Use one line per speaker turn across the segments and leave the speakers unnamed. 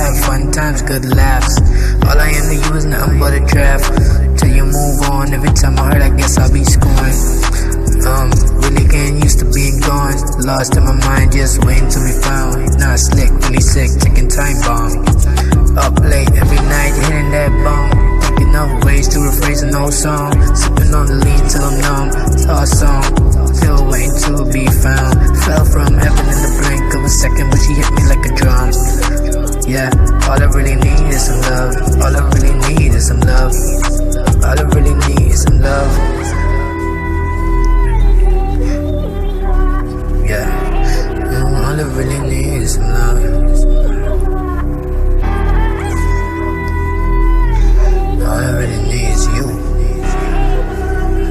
have fun times, good laughs. All I am to you is nothing but a draft. Till you move on, every time I hurt, I guess I'll be scorned. Really getting used to being gone. Lost in my mind, just waiting to be found. Not slick, really sick, ticking time bomb. Up late every night, hitting that bone. Thinking of ways to rephrase an old song. Sipping on the lean till I'm numb. Thought song, still waiting to be found. Fell from heaven in the blink of a second, but she hit me like a drum. Yeah, all I really need is some love. All I really need is some love. All I really need is some love. All I really need is some love. All I really need is you.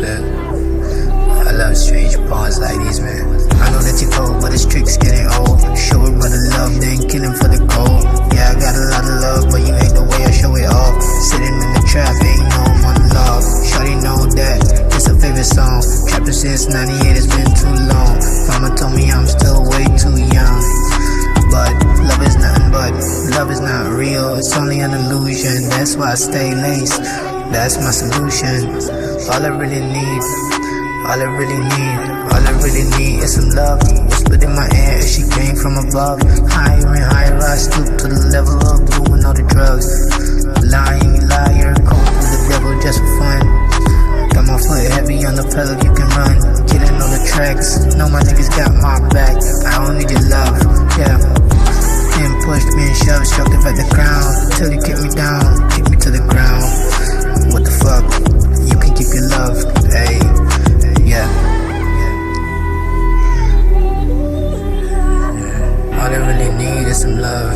Yeah. I love strange bonds like these, man. I know that you're cold, but this trick's getting old. Show it by the love, then killing for the gold. Yeah, I got a lot of love, but you ain't the way I show it off. Sitting in the trap, ain't no one love. Shawty know that, it's her favorite song. Trapping since 98, it's been too long. Mama told me I'm still way too young. But love is nothing but, love is not real, it's only an illusion. That's why I stay laced, that's my solution. All I really need, all I really need, all I really need is some love. Whispered in my ear as she came from above. Higher and higher I stoop to the level of doing all the drugs. Lying liar, cold with the devil just for fun. Got my foot heavy on the pedal, you can run. Getting on the tracks, know my niggas got my back. I don't need your love, yeah. Being pushed, being shoved, struck it at the ground. Till you kick me down, kick me to the ground. What the fuck, you can keep your love, hey, yeah. All I really need is some love.